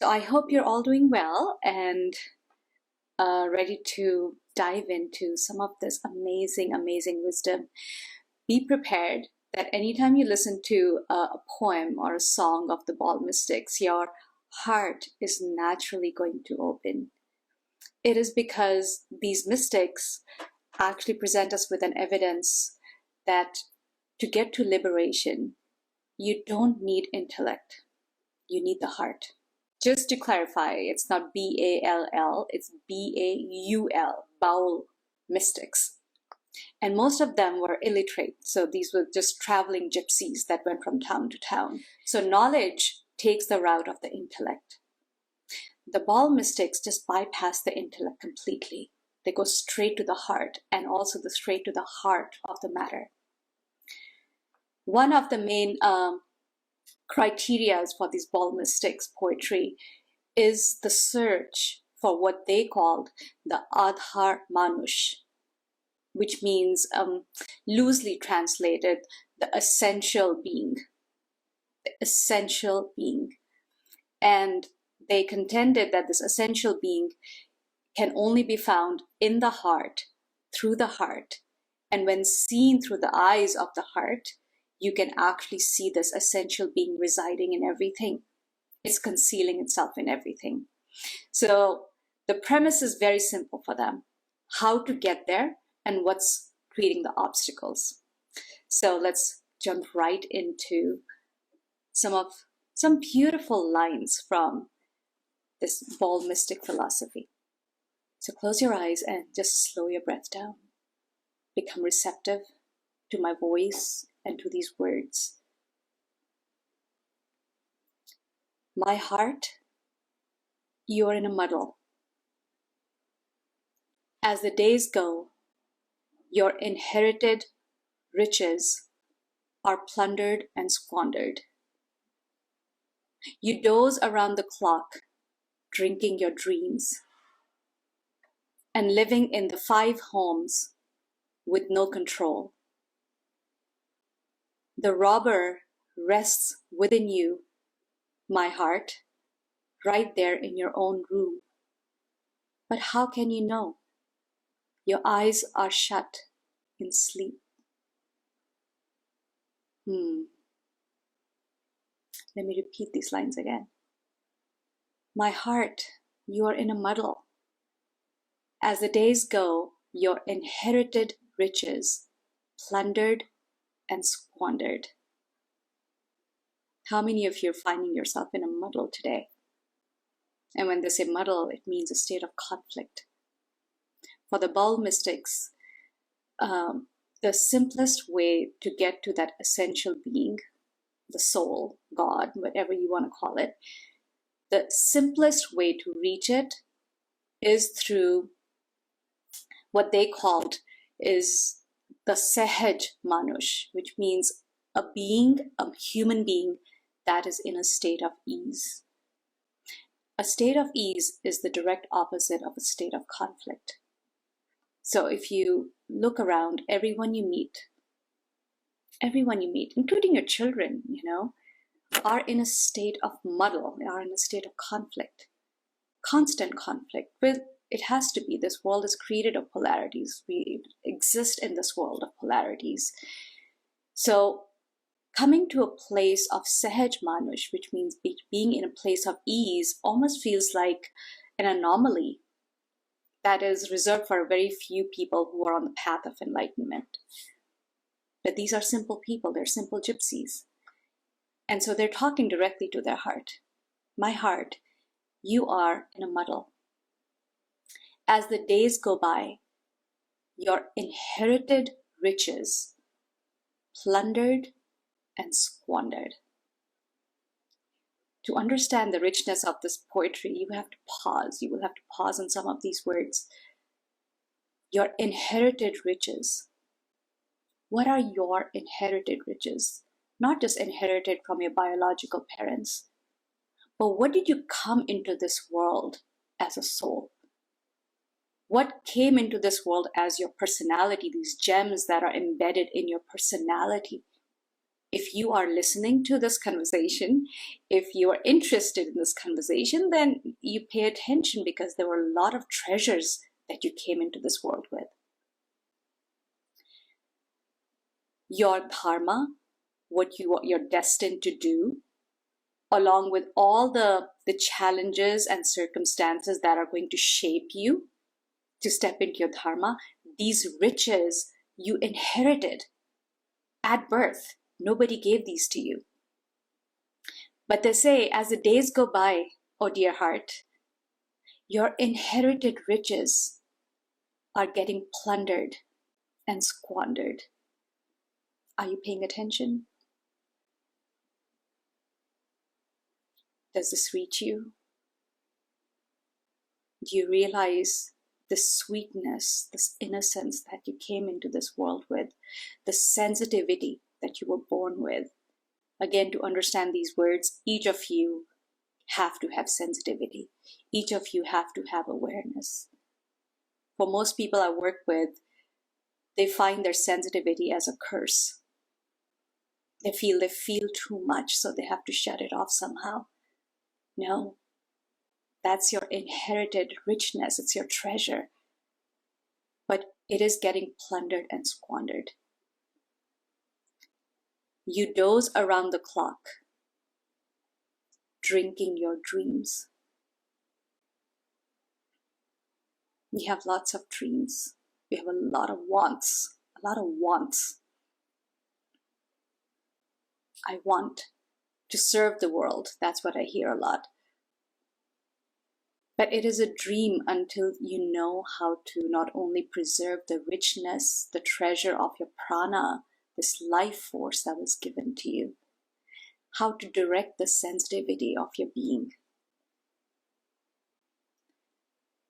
So I hope you're all doing well and ready to dive into some of this amazing, amazing wisdom. Be prepared that anytime you listen to a poem or a song of the Baul mystics, your heart is naturally going to open. It is because these mystics actually present us with an evidence that to get to liberation, you don't need intellect, you need the heart. Just to clarify, it's not B-A-L-L, it's B-A-U-L, Baul mystics. And most of them were illiterate, so these were just traveling gypsies that went from town to town. So knowledge takes the route of the intellect. The Baul mystics just bypass the intellect completely. They go straight to the heart, and also straight to the heart of the matter. One of the main criteria for these Baul mystics poetry is the search for what they called the ADHAR Manush, which means, loosely translated, the essential being. The essential being. And they contended that this essential being can only be found in the heart, through the heart. And when seen through the eyes of the heart, you can actually see this essential being residing in everything. It's concealing itself in everything. So the premise is very simple for them: how to get there and what's creating the obstacles. So let's jump right into some beautiful lines from this Baul mystic philosophy. So close your eyes and just slow your breath down. Become receptive to my voice and to these words. My heart, you are in a muddle. As the days go, your inherited riches are plundered and squandered. You doze around the clock, drinking your dreams, and living in the 5 homes with no control. The robber rests within you, my heart, right there in your own room. But how can you know? Your eyes are shut in sleep. Let me repeat these lines again. My heart, you are in a muddle. As the days go, your inherited riches plundered and squandered. How many of you are finding yourself in a muddle today? And when they say muddle, it means a state of conflict. For the Baul mystics, the simplest way to get to that essential being, the soul, God, whatever you want to call it, the simplest way to reach it is through what they called is the SAHAJA MANUSH, which means a human being that is in a state of ease. A state of ease is the direct opposite of a state of conflict. So if you look around, everyone you meet, including your children, are in a state of muddle, are in a state of conflict, constant conflict. But it has to be. This world is created of polarities. We exist in this world of polarities. So coming to a place of SAHAJA MANUSH, which means being in a place of ease, almost feels like an anomaly that is reserved for very few people who are on the path of enlightenment. But these are simple people. They're simple gypsies. And so they're talking directly to their heart. My heart, you are in a muddle. As the days go by, your inherited riches plundered and squandered. To understand the richness of this poetry, you have to pause. You will have to pause on some of these words. Your inherited riches. What are your inherited riches? Not just inherited from your biological parents, but what did you come into this world as a soul? What came into this world as your personality, these gems that are embedded in your personality? If you are listening to this conversation, if you are interested in this conversation, then you pay attention, because there were a lot of treasures that you came into this world with. Your dharma, what you're destined to do, along with all the challenges and circumstances that are going to shape you to step into your dharma, these riches you inherited at birth. Nobody gave these to you. But they say, as the days go by, oh dear heart, your inherited riches are getting plundered and squandered. Are you paying attention? Does this reach you? Do you realize the sweetness, this innocence that you came into this world with, the sensitivity that you were born with? Again, to understand these words, each of you have to have sensitivity. Each of you have to have awareness. For most people I work with, they find their sensitivity as a curse. They feel too much, so they have to shut it off somehow. No, that's your inherited richness. It's your treasure. But it is getting plundered and squandered. You doze around the clock, drinking your dreams. We have lots of dreams. We have a lot of wants. I want to serve the world. That's what I hear a lot. But it is a dream until you know how to not only preserve the richness, the treasure of your prana, this life force that was given to you, how to direct the sensitivity of your being.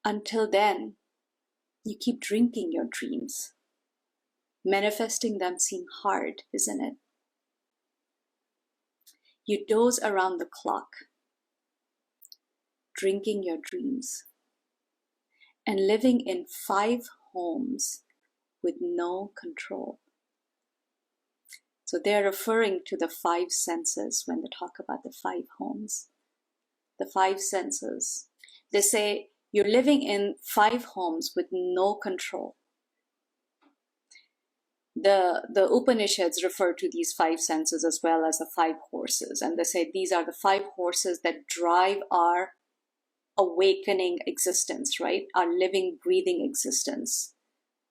Until then, you keep drinking your dreams. Manifesting them seems hard, isn't it? You doze around the clock, drinking your dreams, and living in 5 homes with no control. So they're referring to the 5 senses when they talk about the 5 homes. The 5 senses. They say you're living in 5 homes with no control. The Upanishads refer to these 5 senses as well as the 5 horses. And they say these are the 5 horses that drive our awakening existence, right? Our living, breathing existence.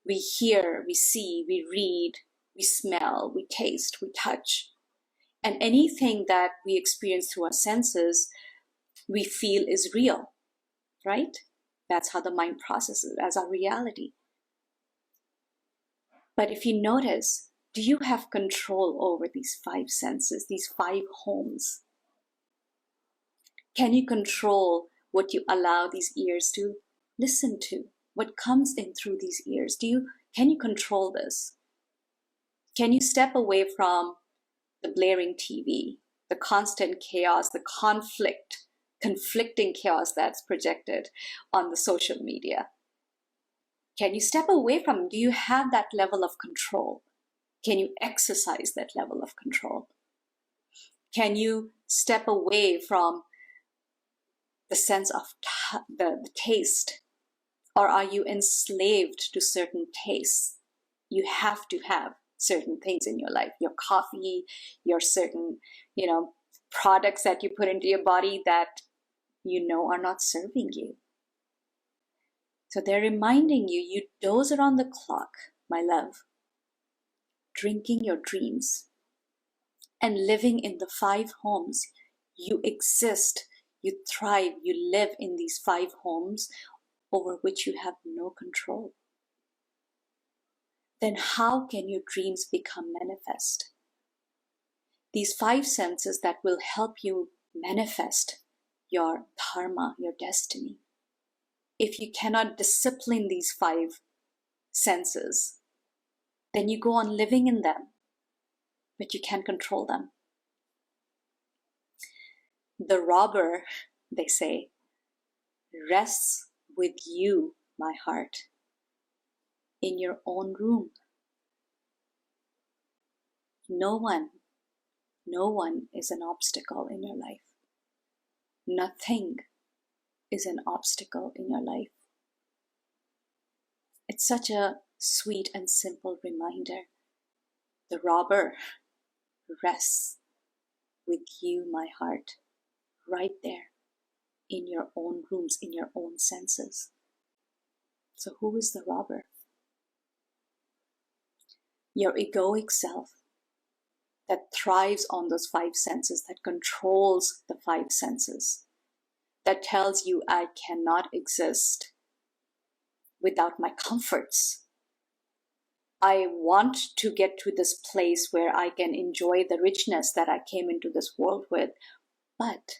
We hear, we see, we read, we smell, we taste, we touch. And anything that we experience through our senses, we feel is real, right? That's how the mind processes it, as our reality. But if you notice, do you have control over these 5 senses, these 5 homes? Can you control what you allow these ears to listen to? What comes in through these ears? Can you control this? Can you step away from the blaring TV, the constant chaos, the conflicting chaos that's projected on the social media? Can you step away from it? Do you have that level of control? Can you exercise that level of control? Can you step away from the sense of the taste? Or are you enslaved to certain tastes? You have to have certain things in your life, your coffee, your certain, products that you put into your body that are not serving you. So they're reminding you, you doze around the clock, my love, drinking your dreams and living in the 5 homes. You exist, you thrive, you live in these 5 homes over which you have no control. Then how can your dreams become manifest? These 5 senses that will help you manifest your dharma, your destiny. If you cannot discipline these 5 senses, then you go on living in them, but you can't control them. The robber, they say, rests with you, my heart, in your own room. No one No one is an obstacle in your life. Nothing is an obstacle in your life. It's such a sweet and simple reminder. The robber rests with you, my heart, right there in your own rooms, in your own senses. So who is the robber? Your egoic self that thrives on those five senses, that controls the five senses, that tells you I cannot exist without my comforts. I want to get to this place where I can enjoy the richness that I came into this world with, but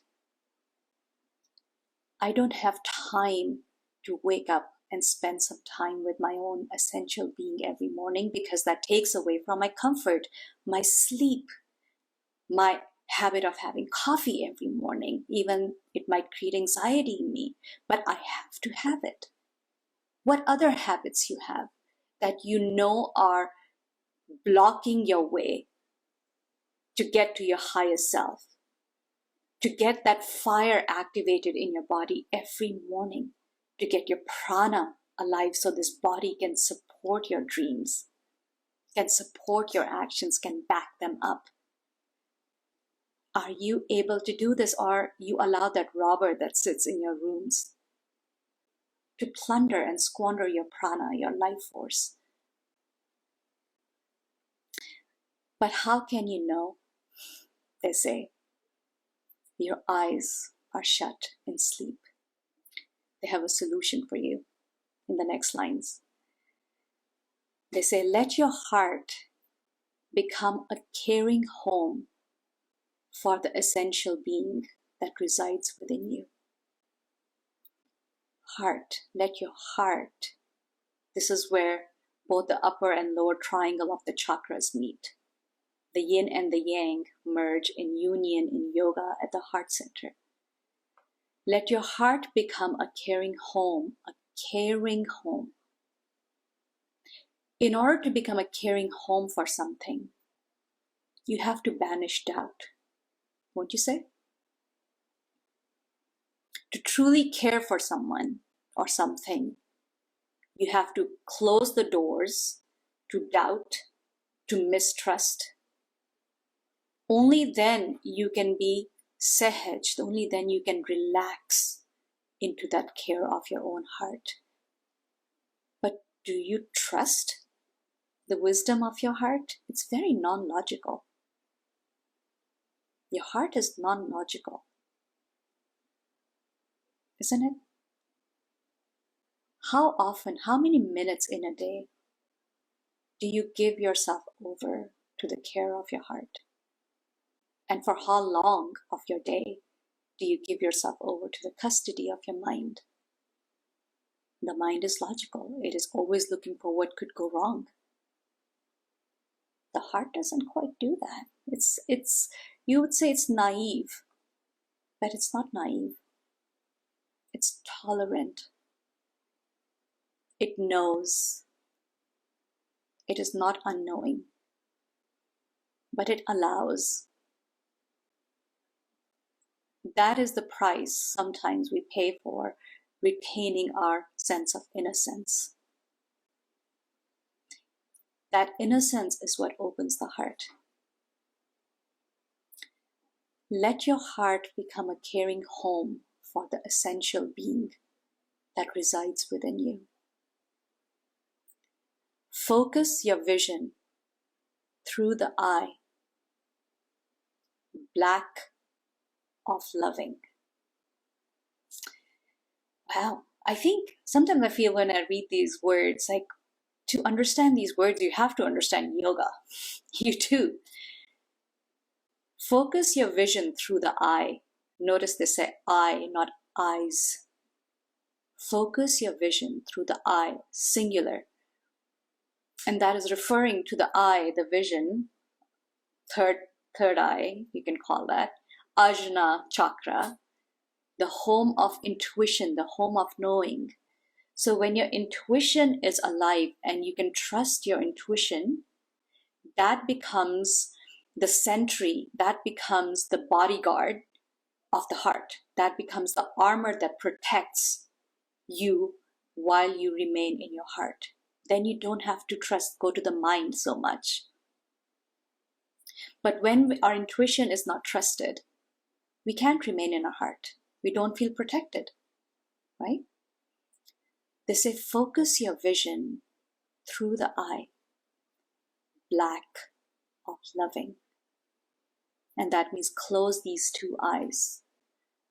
I don't have time to wake up and spend some time with my own essential being every morning, because that takes away from my comfort, my sleep, my habit of having coffee every morning. Even it might create anxiety in me, but I have to have it. What other habits you have that you know are blocking your way to get to your highest self, to get that fire activated in your body every morning, to get your prana alive so this body can support your dreams, can support your actions, can back them up? Are you able to do this, or you allow that robber that sits in your rooms to plunder and squander your prana, your life force? But how can you know? They say, your eyes are shut in sleep. They have a solution for you in the next lines. They say, let your heart become a caring home for the essential being that resides within you. Heart, let your heart. This is where both the upper and lower triangle of the chakras meet. The yin and the yang merge in union in yoga at the heart center. Let your heart become a caring home, a caring home. In order to become a caring home for something, you have to banish doubt, won't you say? To truly care for someone or something, you have to close the doors to doubt, to mistrust. Only then you can be sahaj, only then you can relax into that care of your own heart. But do you trust the wisdom of your heart? It's very non-logical. Your heart is non-logical, isn't it? How often, how many minutes in a day do you give yourself over to the care of your heart? And for how long of your day do you give yourself over to the custody of your mind? The mind is logical. It is always looking for what could go wrong. The heart doesn't quite do that. It's you would say it's naive, but it's not naive. It's tolerant. It knows. It is not unknowing, but it allows. That is the price sometimes we pay for retaining our sense of innocence. That innocence is what opens the heart. Let your heart become a caring home for the essential being that resides within you. Focus your vision through the eye, black of loving. Wow, I think sometimes I feel when I read these words, like to understand these words, you have to understand yoga. You too. Focus your vision through the eye. Notice they say eye, not eyes. Focus your vision through the eye, singular. And that is referring to the eye, the vision, third eye, you can call that, Ajna chakra, the home of intuition, the home of knowing. So when your intuition is alive and you can trust your intuition, that becomes the sentry, that becomes the bodyguard of the heart. That becomes the armor that protects you while you remain in your heart. Then you don't have to go to the mind so much. But when our intuition is not trusted, we can't remain in our heart. We don't feel protected, right? They say, focus your vision through the eye, black of loving. And that means close these two eyes.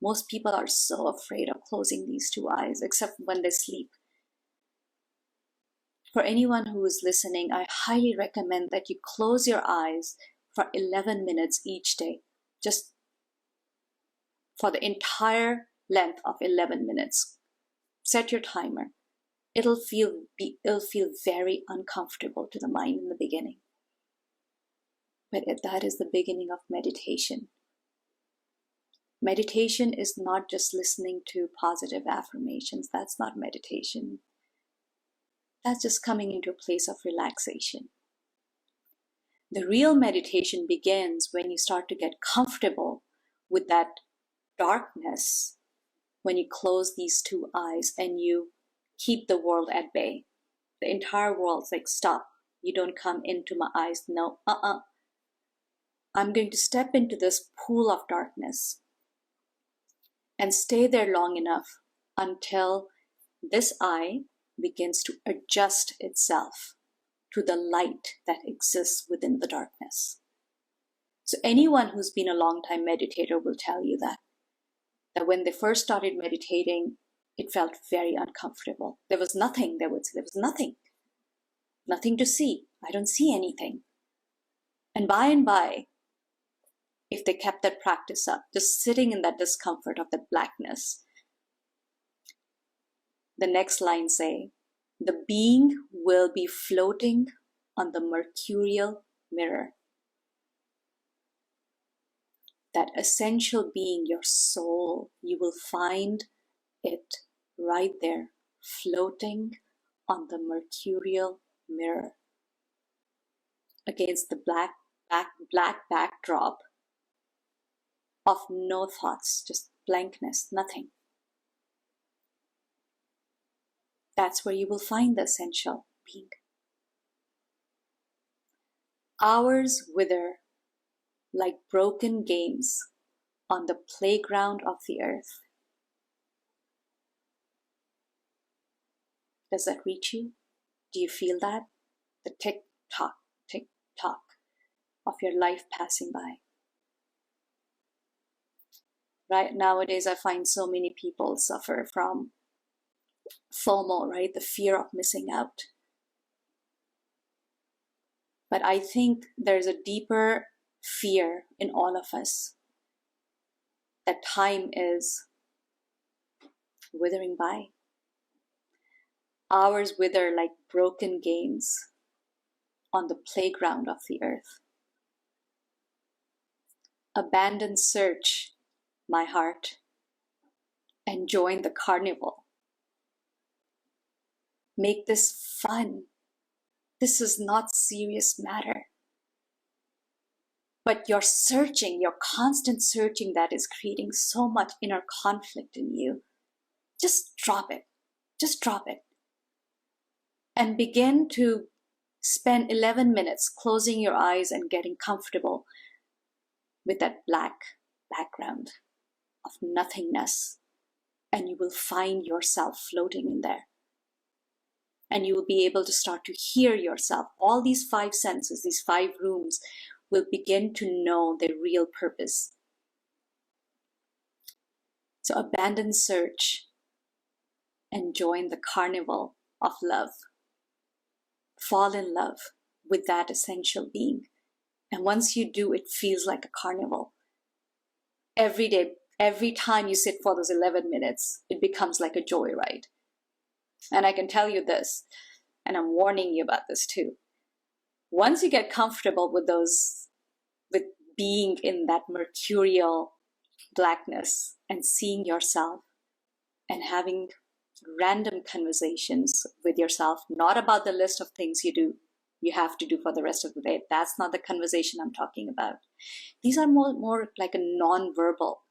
Most people are so afraid of closing these two eyes, except when they sleep. For anyone who is listening, I highly recommend that you close your eyes for 11 minutes each day, just for the entire length of 11 minutes. Set your timer. It'll feel very uncomfortable to the mind in the beginning. But that is the beginning of meditation. Meditation is not just listening to positive affirmations. That's not meditation. That's just coming into a place of relaxation. The real meditation begins when you start to get comfortable with that darkness, when you close these two eyes and you keep the world at bay. The entire world's like, stop. You don't come into my eyes. No, I'm going to step into this pool of darkness and stay there long enough until this eye begins to adjust itself to the light that exists within the darkness. So anyone who's been a long-time meditator will tell you that when they first started meditating, it felt very uncomfortable. There was nothing, there was nothing to see. I don't see anything. And by, if they kept that practice up, just sitting in that discomfort of the blackness, the next line say, the being will be floating on the mercurial mirror. That essential being, your soul, you will find it right there, floating on the mercurial mirror against the black backdrop of no thoughts, just blankness, nothing. That's where you will find the essential being. Hours wither like broken games on the playground of the earth. Does that reach you? Do you feel that? The tick-tock of your life passing by. Right nowadays, I find so many people suffer from FOMO, right? The fear of missing out. But I think there's a deeper fear in all of us that time is withering by. Hours wither like broken games on the playground of the earth. Abandon search, my heart, and join the carnival. Make this fun. This is not serious matter. But your searching, your constant searching that is creating so much inner conflict in you, just drop it. Just drop it. And begin to spend 11 minutes closing your eyes and getting comfortable with that black background of nothingness. And you will find yourself floating in there. And you will be able to start to hear yourself. All these 5 senses, these 5 rooms, will begin to know their real purpose. So abandon search and join the carnival of love. Fall in love with that essential being. And once you do, it feels like a carnival. Every day, every time you sit for those 11 minutes, it becomes like a joyride. And I can tell you this, and I'm warning you about this too. Once you get comfortable with being in that mercurial blackness and seeing yourself and having random conversations with yourself, not about the list of things you do, you have to do for the rest of the day. That's not the conversation I'm talking about. These are more like a non-verbal,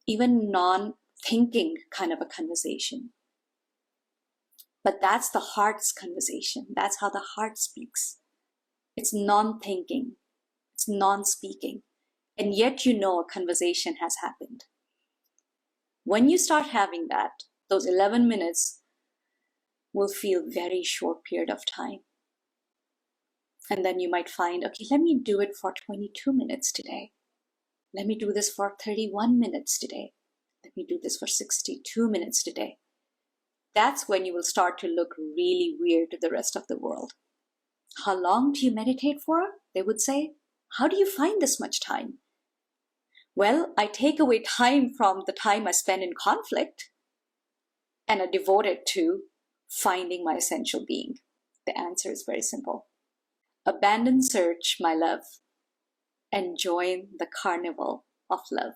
even non-thinking kind of a conversation. But that's the heart's conversation. That's how the heart speaks. It's non-thinking. It's non-speaking. And yet you know a conversation has happened. When you start having that, those 11 minutes will feel very short period of time. And then you might find, okay, let me do it for 22 minutes today. Let me do this for 31 minutes today. Let me do this for 62 minutes today. That's when you will start to look really weird to the rest of the world. How long do you meditate for? They would say. How do you find this much time? Well, I take away time from the time I spend in conflict and I devote it to finding my essential being. The answer is very simple. Abandon search, my love, and join the carnival of love.